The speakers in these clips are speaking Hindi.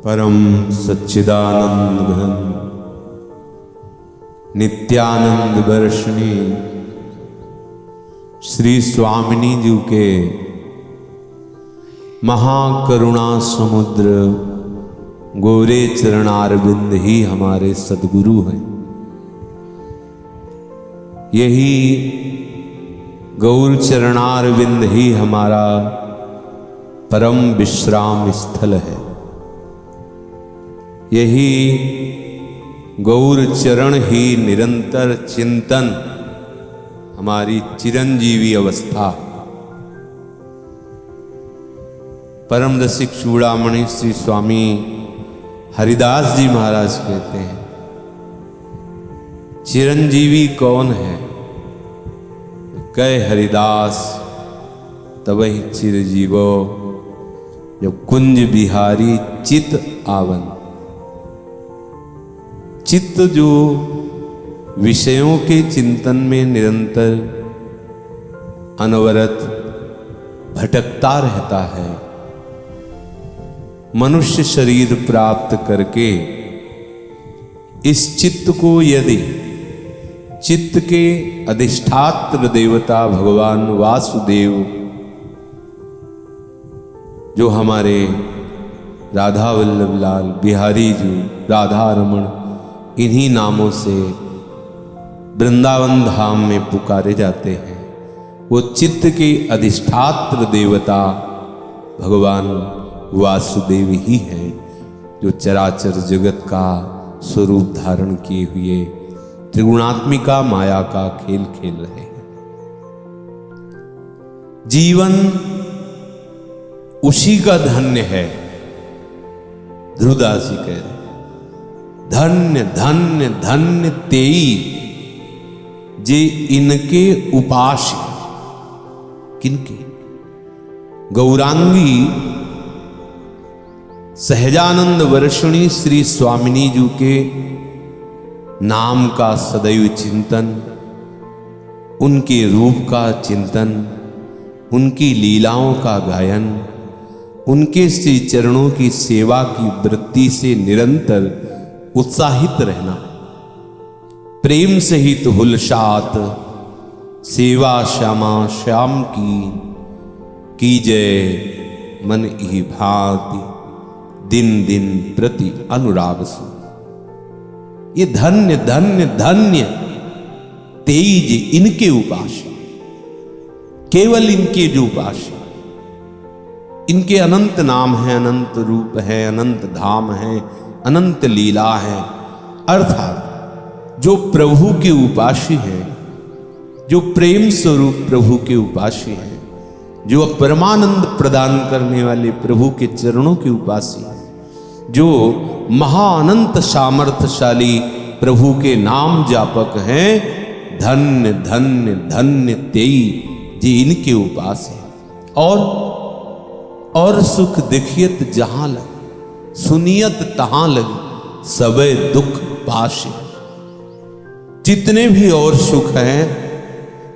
परम सच्चिदानंद घन नित्यानंद वर्षिणी श्री स्वामिनी जी के महाकरुणा समुद्र गोरे चरणारविंद ही हमारे सद्गुरु हैं। यही गौर चरणारविंद ही हमारा परम विश्राम स्थल है। यही गौर चरण ही निरंतर चिंतन हमारी चिरंजीवी अवस्था। परम रसिक चूड़ामणि श्री स्वामी हरिदास जी महाराज कहते हैं, चिरंजीवी कौन है? कह हरिदास तबहि चिरजीवो, जब कुंज बिहारी चित आवन। चित्त जो विषयों के चिंतन में निरंतर अनवरत भटकता रहता है, मनुष्य शरीर प्राप्त करके इस चित्त को यदि चित्त के अधिष्ठात्र देवता भगवान वासुदेव, जो हमारे राधा वल्लभ लाल बिहारी जी राधा रमण, इन्हीं नामों से वृंदावन धाम में पुकारे जाते हैं, वो चित्त के अधिष्ठात्र देवता भगवान वासुदेव ही हैं, जो चराचर जगत का स्वरूप धारण किए हुए त्रिगुणात्मिका माया का खेल खेल रहे हैं। जीवन उसी का धन्य है। ध्रुवदास जी कह रहे, धन्य धन्य धन्य तेई जे इनके उपास। किनके? गौरांगी सहजानंद वर्षिणी श्री स्वामिनी जी के नाम का सदैव चिंतन, उनके रूप का चिंतन, उनकी लीलाओं का गायन, उनके श्री चरणों की सेवा की वृत्ति से निरंतर उत्साहित रहना, प्रेम सहित हुलसात सेवा श्यामा श्याम की जय मन ही भांति दिन दिन प्रति अनुराग सु। ये धन्य धन्य धन्य तेज इनके उपास, केवल इनके जो उपास, इनके अनंत नाम है, अनंत रूप है, अनंत धाम है, अनंत लीला है। अर्थात जो प्रभु के उपासी है, जो प्रेम स्वरूप प्रभु के उपासी है, जो परमानंद प्रदान करने वाले प्रभु के चरणों के उपासी है, जो महाअनंत सामर्थ्यशाली प्रभु के नाम जापक हैं, धन्य धन्य धन्य तेई जी इनके उपास है। और सुख देखियत जहां लगे, सुनियत तहां लगे, सबे दुख पाश। जितने भी और सुख हैं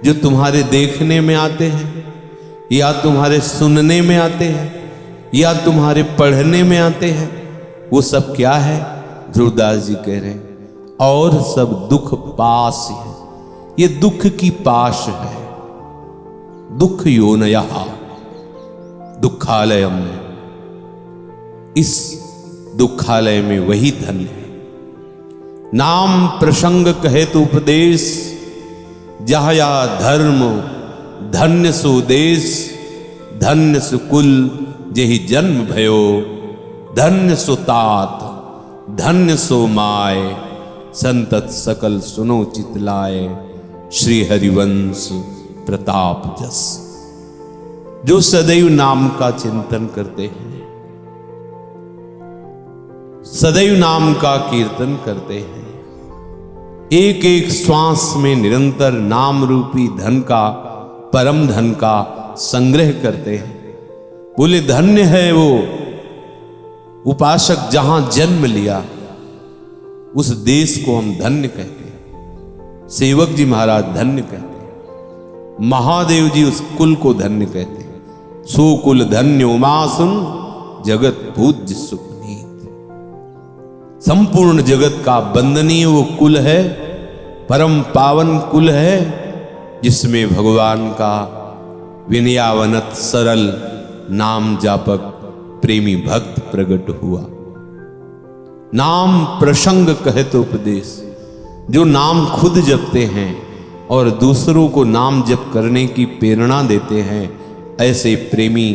जो तुम्हारे देखने में आते हैं, या तुम्हारे सुनने में आते हैं, या तुम्हारे पढ़ने में आते हैं, वो सब क्या है? ध्रुवदास जी कह रहे हैं, और सब दुख पास है। ये दुख की पाश है। दुख योनयः दुखालयम, इस दुखालय में वही धन्य है। नाम प्रसंग कहे तो उपदेश, जहया धर्म धन्य सो देश, धन्य सो कुल जेहि जन्म भयो, धन्य सो तात धन्य सो माय, संतत सकल सुनो चितलाय, श्री हरिवंश प्रताप जस। जो सदैव नाम का चिंतन करते हैं, सदैव नाम का कीर्तन करते हैं, एक एक श्वास में निरंतर नाम रूपी धन का, परम धन का संग्रह करते हैं, बोले धन्य है वो उपासक जहां जन्म लिया, उस देश को हम धन्य कहते हैं। सेवक जी महाराज धन्य कहते हैं, महादेव जी उस कुल को धन्य कहते हैं। सो कुल धन्य उमा सुन, जगत पूज्य सुपनीत। संपूर्ण जगत का वंदनीय वो कुल है, परम पावन कुल है, जिसमें भगवान का विनयावनत सरल नाम जापक प्रेमी भक्त प्रकट हुआ। नाम प्रसंग कहत उपदेश, जो नाम खुद जपते हैं और दूसरों को नाम जप करने की प्रेरणा देते हैं, ऐसे प्रेमी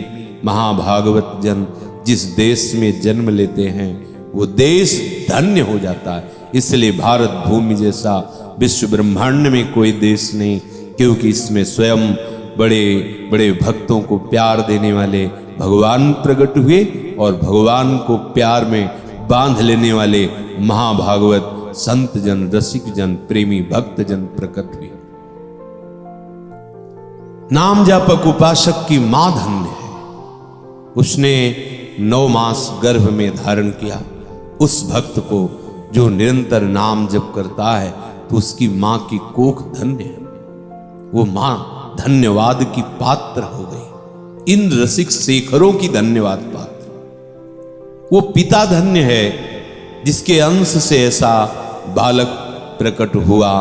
महाभागवत जन जिस देश में जन्म लेते हैं वो देश धन्य हो जाता है। इसलिए भारत भूमि जैसा विश्व ब्रह्मांड में कोई देश नहीं, क्योंकि इसमें स्वयं बड़े बड़े भक्तों को प्यार देने वाले भगवान प्रकट हुए और भगवान को प्यार में बांध लेने वाले महाभागवत संत जन, रसिक जन, प्रेमी भक्त जन प्रकट हुए। नाम जापक उपासक की मां धन्य है, उसने 9 मास गर्भ में धारण किया। उस भक्त को जो निरंतर नाम जप करता है तो उसकी मां की कोख धन्य है, वो मां धन्यवाद की पात्र हो गई। इन रसिक शेखरों की धन्यवाद पात्र। वो पिता धन्य है जिसके अंश से ऐसा बालक प्रकट हुआ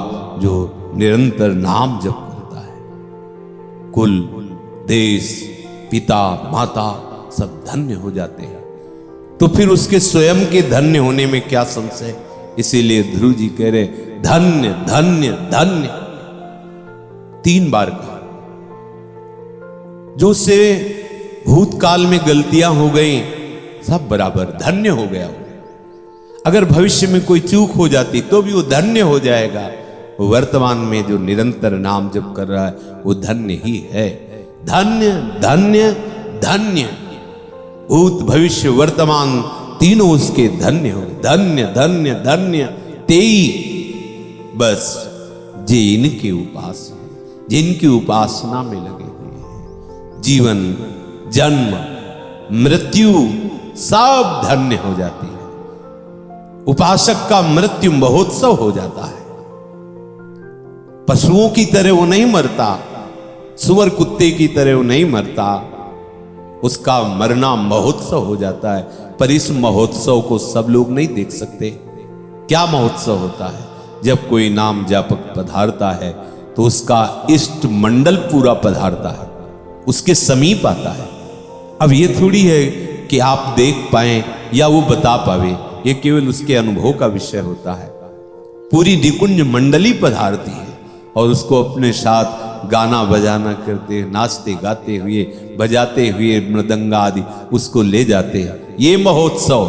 जो निरंतर नाम जप करता है। कुल, देश, पिता, माता सब धन्य हो जाते हैं, तो फिर उसके स्वयं के धन्य होने में क्या संशय। इसीलिए ध्रुव जी कह रहे धन्य धन्य धन्य 3 बार कहा। जो से भूतकाल में गलतियां हो गई सब बराबर धन्य हो गया। अगर भविष्य में कोई चूक हो जाती तो भी वो धन्य हो जाएगा। वर्तमान में जो निरंतर नाम जप कर रहा है वो धन्य ही है। धन्य धन्य धन्य, भूत भविष्य वर्तमान तीनों उसके धन्य हो। धन्य धन्य धन्य तेई बस जिनके उपास, जिनकी उपासना में लगे हुए हैं, जीवन जन्म मृत्यु सब धन्य हो जाती है। उपासक का मृत्यु महोत्सव हो जाता है। पशुओं की तरह वो नहीं मरता, सुअर कुत्ते की तरह वो नहीं मरता, उसका मरना महोत्सव हो जाता है। पर इस महोत्सव को सब लोग नहीं देख सकते। क्या महोत्सव होता है? जब कोई नाम जापक पधारता है तो उसका इष्ट मंडल पूरा पधारता है, उसके समीप आता है। अब ये थोड़ी है कि आप देख पाए या वो बता पावे, ये केवल उसके अनुभव का विषय होता है। पूरी निकुंज मंडली पधारती है और उसको अपने साथ गाना बजाना करते, नाचते गाते हुए, बजाते हुए मृदंगा आदि उसको ले जाते हैं। ये महोत्सव,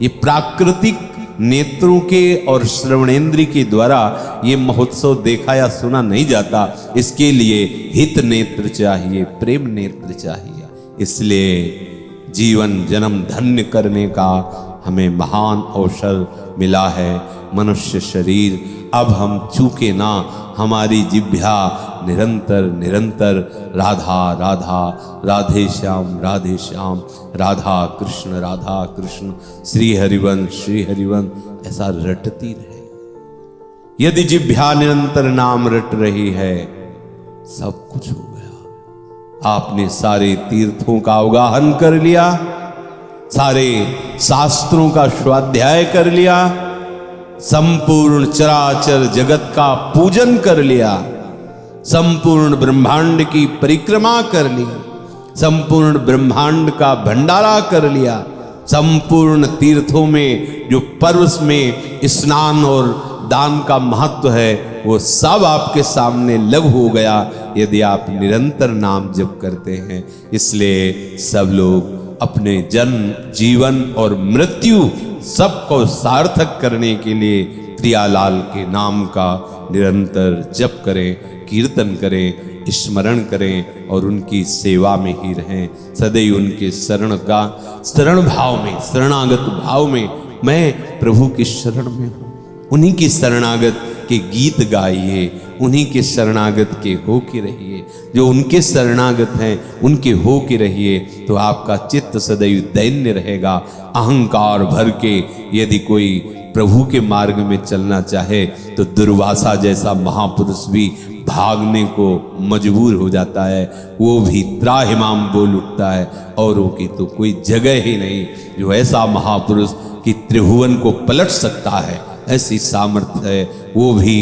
ये प्राकृतिक नेत्रों के और श्रवणेंद्रिय के द्वारा ये महोत्सव देखा या सुना नहीं जाता। इसके लिए हित नेत्र चाहिए, प्रेम नेत्र चाहिए। इसलिए जीवन जन्म धन्य करने का हमें महान अवसर मिला है। मनुष्य शरीर अब हम चूके ना, हमारी जिह्वा निरंतर निरंतर राधा राधा, राधे श्याम राधा कृष्ण श्री हरिवंश ऐसा रटती रहे। यदि जिह्वा निरंतर नाम रट रही है, सब कुछ हो गया। आपने सारे तीर्थों का अवगाहन कर लिया, सारे शास्त्रों का स्वाध्याय कर लिया, संपूर्ण चराचर जगत का पूजन कर लिया, संपूर्ण ब्रह्मांड की परिक्रमा कर ली, संपूर्ण ब्रह्मांड का भंडारा कर लिया, संपूर्ण तीर्थों में जो पर्व में स्नान और दान का महत्व है वो सब आपके सामने लघु हो गया यदि आप निरंतर नाम जप करते हैं। इसलिए सब लोग अपने जन्म, जीवन और मृत्यु सबको सार्थक करने के लिए प्रियालाल के नाम का निरंतर जप करें, कीर्तन करें, स्मरण करें और उनकी सेवा में ही रहें। सदैव उनके शरण भाव में, शरणागत भाव में, मैं प्रभु की शरण में हूँ। उन्हीं की शरणागत के गीत गाइए, उन्हीं के शरणागत के हो के रहिए। जो उनके शरणागत हैं उनके हो के रहिए तो आपका चित्त सदैव दैन्य रहेगा। अहंकार भर के यदि कोई प्रभु के मार्ग में चलना चाहे तो दुर्वासा जैसा महापुरुष भी भागने को मजबूर हो जाता है। वो भी त्राहिमाम बोल उठता है, औरों की तो कोई जगह ही नहीं। जो ऐसा महापुरुष कि त्रिभुवन को पलट सकता है, ऐसी सामर्थ्य है। वो भी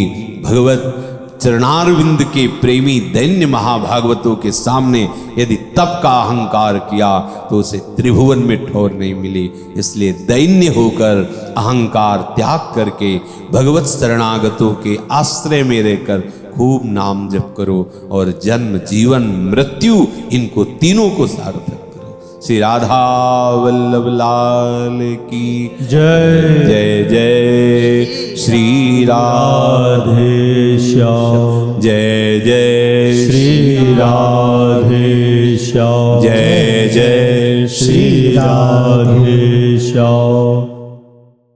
भगवत चरणारविंद के प्रेमी दैन्य महाभागवतों के सामने यदि तप का अहंकार किया तो उसे त्रिभुवन में ठौर नहीं मिली। इसलिए दैन्य होकर अहंकार त्याग करके भगवत शरणागतों के आश्रय में रहकर खूब नाम जप करो और जन्म जीवन मृत्यु इनको तीनों को सार्थक करो। श्री राधा वल्लभ लाल की जय। जय जय श्री राधे श्याम। जय जय श्री राधे श्याम। जय जय श्री राधे श्याम।